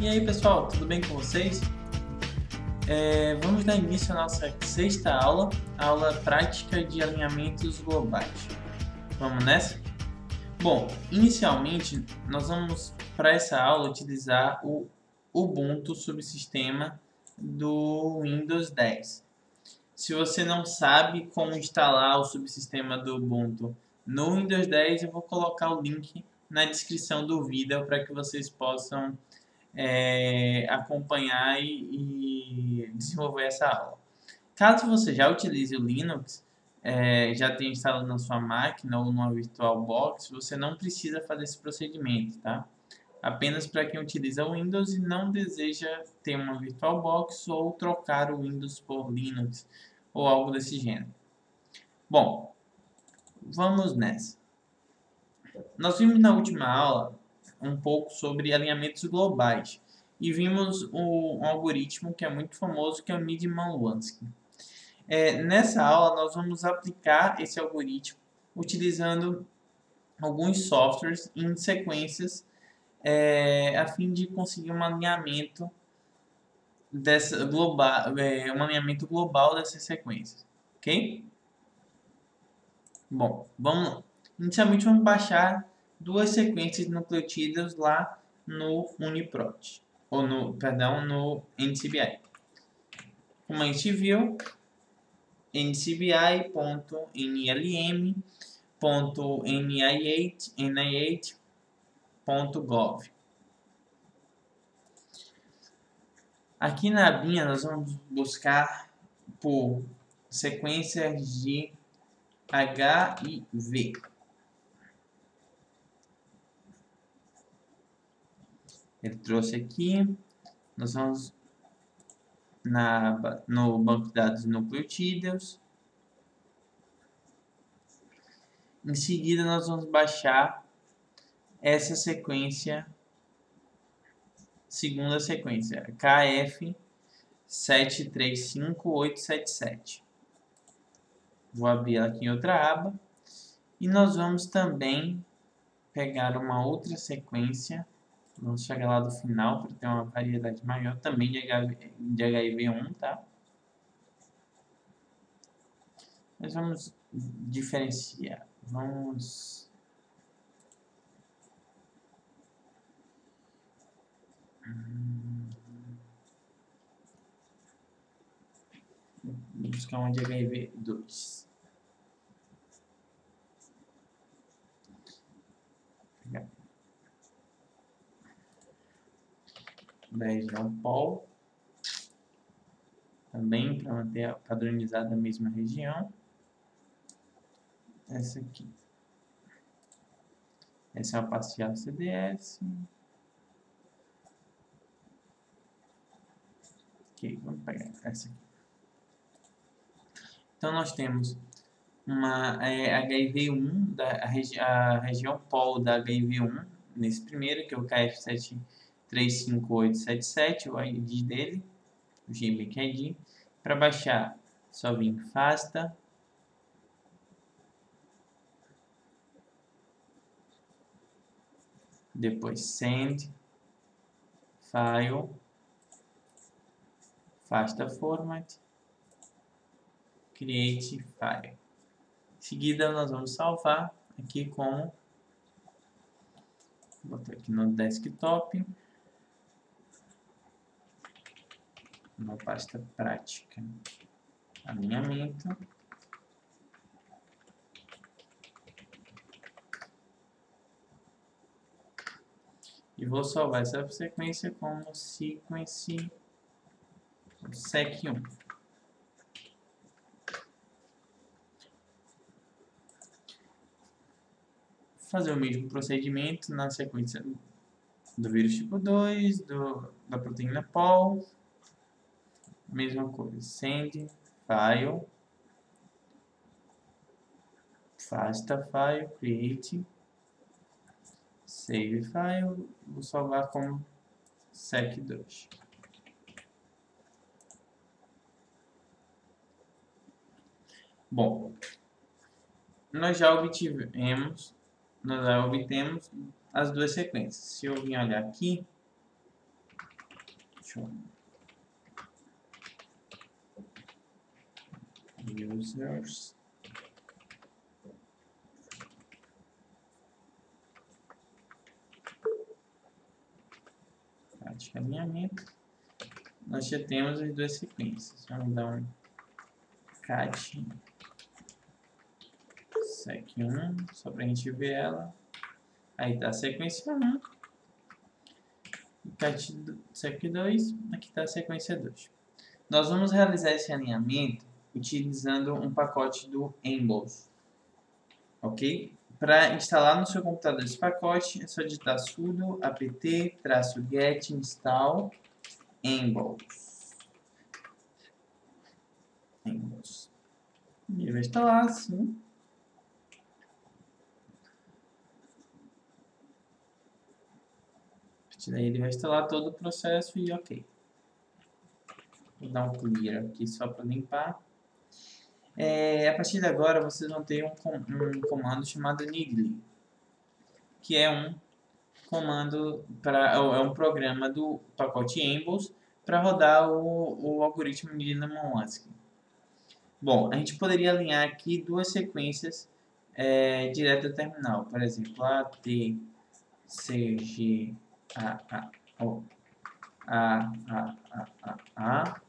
E aí pessoal, tudo bem com vocês? Vamos dar início à nossa sexta aula, aula prática de alinhamentos globais. Vamos nessa? Bom, inicialmente nós vamos para essa aula utilizar o Ubuntu subsistema do Windows 10. Se você não sabe como instalar o subsistema do Ubuntu no Windows 10, eu vou colocar o link na descrição do vídeo para que vocês possam acompanhar e desenvolver essa aula. Caso você já utilize o Linux, já tenha instalado na sua máquina ou numa VirtualBox, você não precisa fazer esse procedimento, tá? Apenas para quem utiliza o Windows e não deseja ter uma VirtualBox ou trocar o Windows por Linux ou algo desse gênero. Bom, vamos nessa. Nós vimos na última aula um pouco sobre alinhamentos globais e vimos um algoritmo que é muito famoso, que é o Midman-Wanski. Nessa aula nós vamos aplicar esse algoritmo utilizando alguns softwares em sequências a fim de conseguir um alinhamento global dessas sequências, ok? Bom, vamos lá. Inicialmente vamos baixar duas sequências nucleotídeas lá no Uniprot, ou no NCBI. Como a gente viu, ncbi.nlm.nih8.gov. Aqui na abinha nós vamos buscar por sequências de H e V. Ele trouxe aqui, nós vamos no banco de dados nucleotídeos. Em seguida nós vamos baixar essa sequência, segunda sequência, KF735877. Vou abrir ela aqui em outra aba. E nós vamos também pegar uma outra sequência. Vamos chegar lá do final para ter uma variedade maior também de HIV1, tá? Mas vamos diferenciar. Vamos buscar uma de HIV2. Da região Pol, também para manter padronizada a mesma região. Essa aqui, essa é a parcial CDS. Ok, vamos pegar essa aqui. Então nós temos uma HIV1, a região Pol da HIV1, nesse primeiro, que é o KF735877, o ID dele, o GBAC ID. Para baixar, só vir FASTA, depois Send, File, FASTA Format, Create File. Em seguida, nós vamos salvar aqui como, vou botar aqui no desktop, uma pasta prática, alinhamento. E vou salvar essa sequência como sequence sec1. Fazer o mesmo procedimento na sequência do vírus tipo 2, da proteína Pol. Mesma coisa, Send, File, FASTA File, Create, Save File, vou salvar como sec2. Bom, nós já obtemos as duas sequências. Se eu vir olhar aqui, Show. Users. Prática alinhamento. Nós já temos as duas sequências. Vamos dar um cat sec1, só para a gente ver ela. Aí tá a sequência 1. Cat sec2, aqui está a sequência 2. Nós vamos realizar esse alinhamento utilizando um pacote do Emboss. Ok? Para instalar no seu computador esse pacote, é só digitar sudo apt-get install Emboss. Ele vai instalar assim. A partir daí ele vai instalar todo o processo e ok. Vou dar um clear aqui só para limpar. A partir de agora vocês vão ter um comando chamado needly, que é um comando é um programa do pacote Emboss para rodar o algoritmo Needleman-Wazkin. Bom, a gente poderia alinhar aqui duas sequências direto ao terminal, por exemplo, A, T, C, G, A, O, A.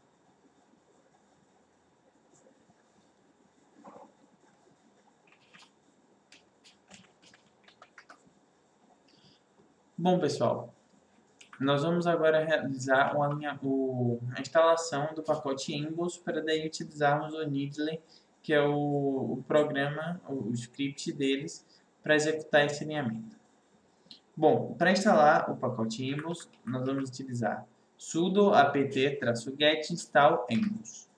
Bom, pessoal, nós vamos agora realizar a instalação do pacote Emboss para daí utilizarmos o Needly, que é o programa, o script deles, para executar esse alinhamento. Bom, para instalar o pacote Emboss, nós vamos utilizar sudo apt-get install Emboss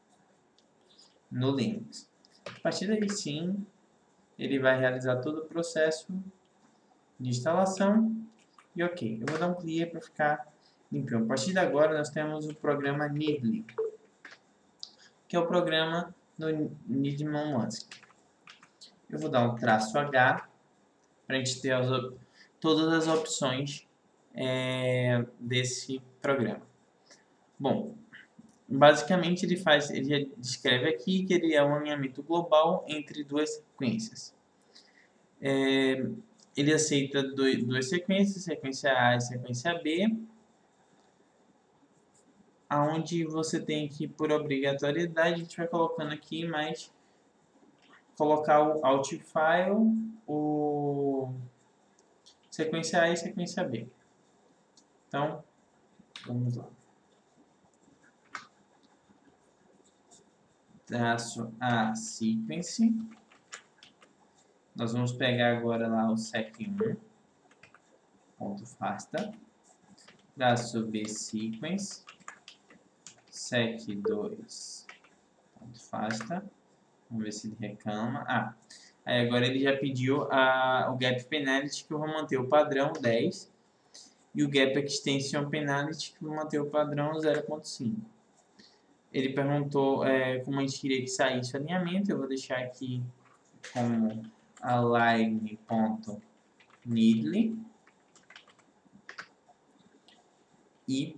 no Linux. A partir daí sim, ele vai realizar todo o processo de instalação e ok. Eu vou dar um clear para ficar limpinho. A partir de agora nós temos o programa Needly, que é o programa do Needleman-Wazkin. Eu vou dar um -H para a gente ter todas as opções desse programa. Bom, basicamente ele já descreve aqui que ele é um alinhamento global entre duas sequências. Ele aceita duas sequências, sequência A e sequência B, aonde você tem que, por obrigatoriedade, a gente vai colocando aqui, mas colocar o out file, o sequência A e sequência B. Então, vamos lá. Traço a sequence. Nós vamos pegar agora lá o sec1, ponto fasta. Traço b sequence, sec2, ponto fasta. Vamos ver se ele reclama. Aí agora ele já pediu o gap penalty, que eu vou manter o padrão 10. E o gap extension penalty, que eu vou manter o padrão 0.5. Ele perguntou como a gente queria que saísse o alinhamento. Eu vou deixar aqui como align.needly. E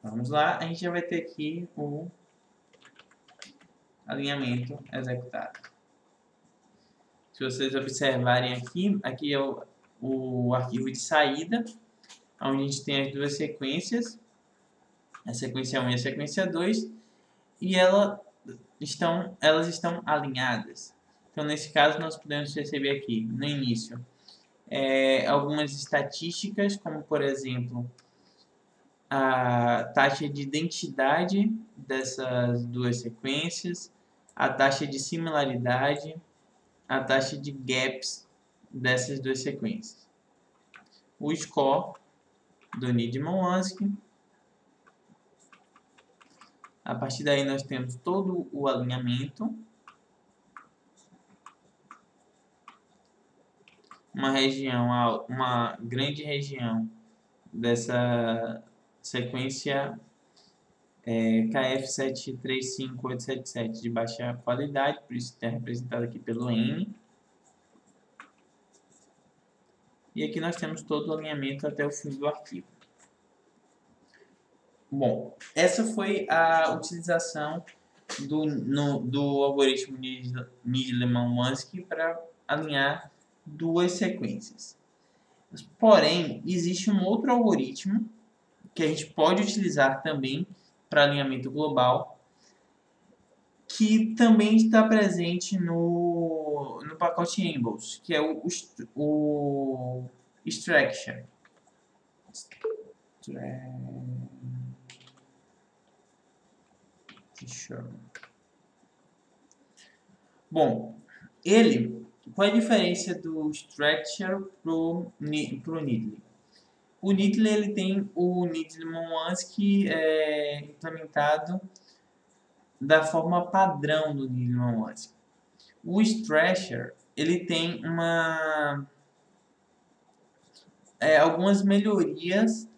vamos lá, a gente já vai ter aqui o alinhamento executado. Se vocês observarem aqui é o arquivo de saída, onde a gente tem as duas sequências, a sequência 1 e a sequência 2, e elas estão alinhadas. Então, nesse caso, nós podemos perceber aqui, no início, algumas estatísticas, como, por exemplo, a taxa de identidade dessas duas sequências, a taxa de similaridade, a taxa de gaps dessas duas sequências. O score do Needleman-Wazkin. A partir daí nós temos todo o alinhamento. Uma grande região dessa sequência KF735877 de baixa qualidade, por isso está representado aqui pelo N. E aqui nós temos todo o alinhamento até o fim do arquivo. Bom, essa foi a utilização do algoritmo Needleman-Wamsky para alinhar duas sequências. Porém, existe um outro algoritmo que a gente pode utilizar também para alinhamento global, que também está presente no pacote Ambles, que é o Extraction. Bom, qual é a diferença do Structure pro Needle? O Needle ele tem o Needleman-Wamsky implementado da forma padrão do Needleman-Wamsky. O Stretcher ele tem algumas melhorias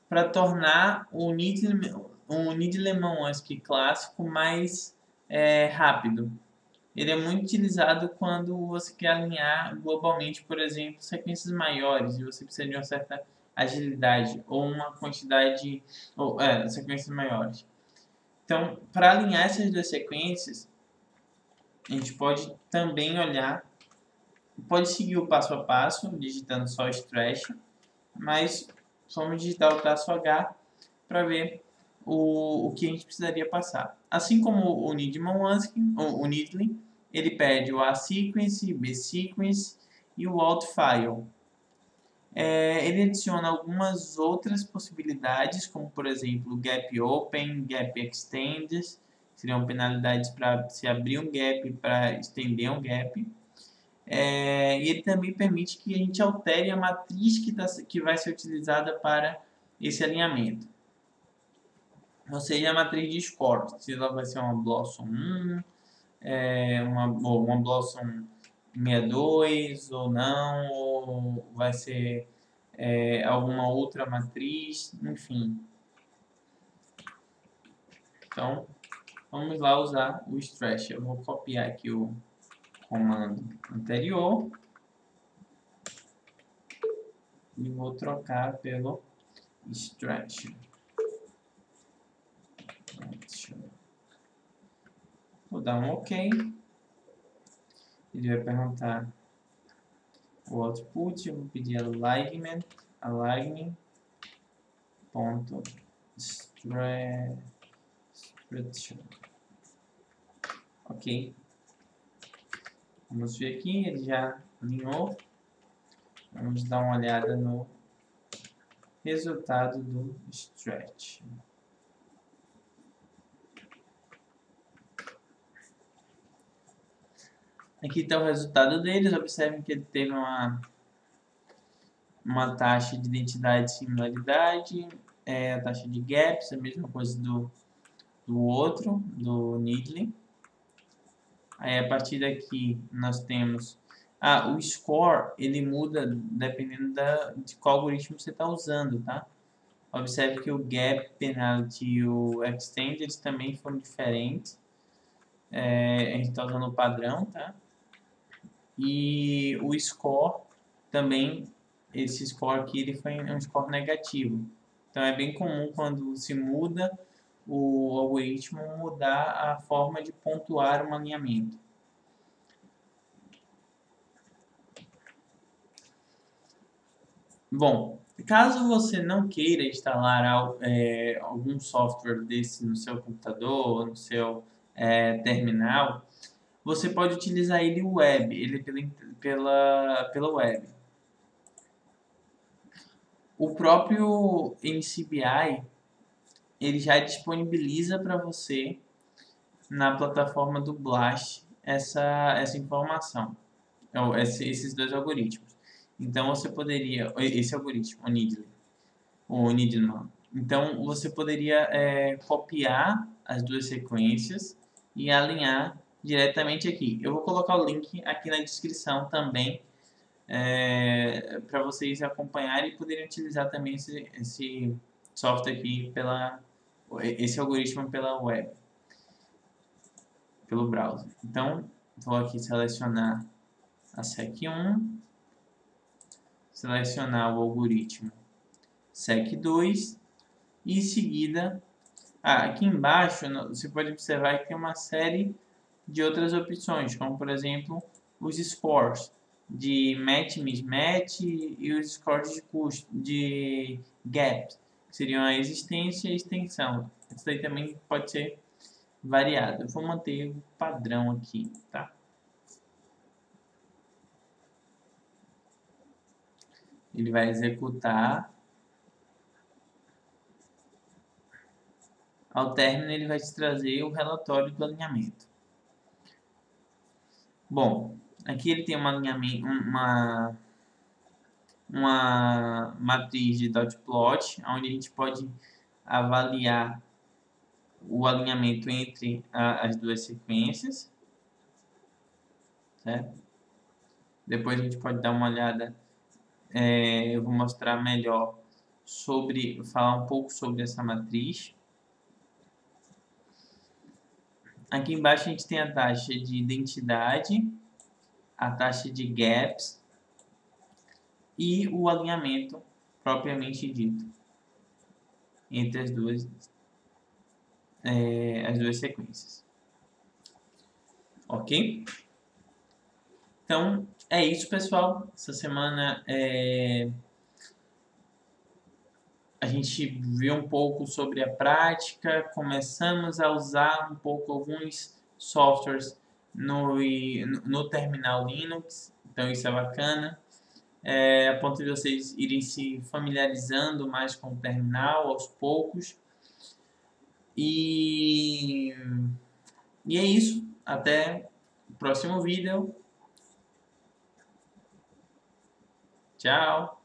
para tornar o Needleman-Wamsky clássico mais rápido. Ele é muito utilizado quando você quer alinhar globalmente, por exemplo, sequências maiores e você precisa de uma certa agilidade ou uma quantidade, sequências maiores. Então, para alinhar essas duas sequências, a gente pode também pode seguir o passo a passo, digitando só stretch, mas vamos digitar o traço H para ver o que a gente precisaria passar. Assim como o Needleman-Wamsky, o Needling, ele pede o A-sequence, B-sequence e o out-file. Ele adiciona algumas outras possibilidades, como por exemplo gap open, gap extend, seriam penalidades para se abrir um gap para estender um gap. E ele também permite que a gente altere a matriz que vai ser utilizada para esse alinhamento. Ou seja, a matriz de score, se ela vai ser uma Blossom 1, uma Blossom 62 ou não, ou vai ser alguma outra matriz, enfim. Então, vamos lá usar o stretch. Eu vou copiar aqui o comando anterior e vou trocar pelo stretch. Vou dar um OK. Ele vai perguntar o output. Eu vou pedir alignment ponto stretch. OK. Vamos ver aqui, ele já alinhou. Vamos dar uma olhada no resultado do stretch. Aqui está o resultado deles. Observem que ele teve uma taxa de identidade de similaridade, a taxa de gaps, a mesma coisa do outro, do Needling. Aí a partir daqui nós temos o score, ele muda dependendo de qual algoritmo você está usando, tá? Observe que o gap, penalty e o extend eles também foram diferentes. A gente está usando o padrão, tá? E o score também, esse score aqui ele foi um score negativo. Então é bem comum quando se muda o algoritmo mudar a forma de pontuar um alinhamento. Bom, caso você não queira instalar algum software desse no seu computador ou no seu terminal, você pode utilizar ele web, ele pela web. O próprio NCBI ele já disponibiliza para você na plataforma do Blast essa informação, esses dois algoritmos. Então você poderia, esse algoritmo, o Needleman. Então você poderia copiar as duas sequências e alinhar diretamente aqui. Eu vou colocar o link aqui na descrição também para vocês acompanharem e poderem utilizar também esse software aqui esse algoritmo pela web, pelo browser. Então vou aqui selecionar a SEC1, selecionar o algoritmo SEC2 E em seguida, aqui embaixo, você pode observar que tem uma série de outras opções, como por exemplo os scores de match, mismatch e os scores de custo, de gap, que seriam a existência e a extensão. Isso daí também pode ser variado. Eu vou manter o padrão aqui, tá? Ele vai executar. Ao término, ele vai te trazer o relatório do alinhamento. Bom, aqui ele tem uma matriz de dot plot, onde a gente pode avaliar o alinhamento entre as duas sequências, certo? Depois a gente pode dar uma olhada, eu vou mostrar melhor falar um pouco sobre essa matriz. Aqui embaixo a gente tem a taxa de identidade, a taxa de gaps e o alinhamento propriamente dito entre as duas sequências. Ok? Então, é isso, pessoal. Essa semana a gente viu um pouco sobre a prática, começamos a usar um pouco alguns softwares no terminal Linux, então isso é bacana. A ponto de vocês irem se familiarizando mais com o terminal aos poucos. E é isso. Até o próximo vídeo. Tchau!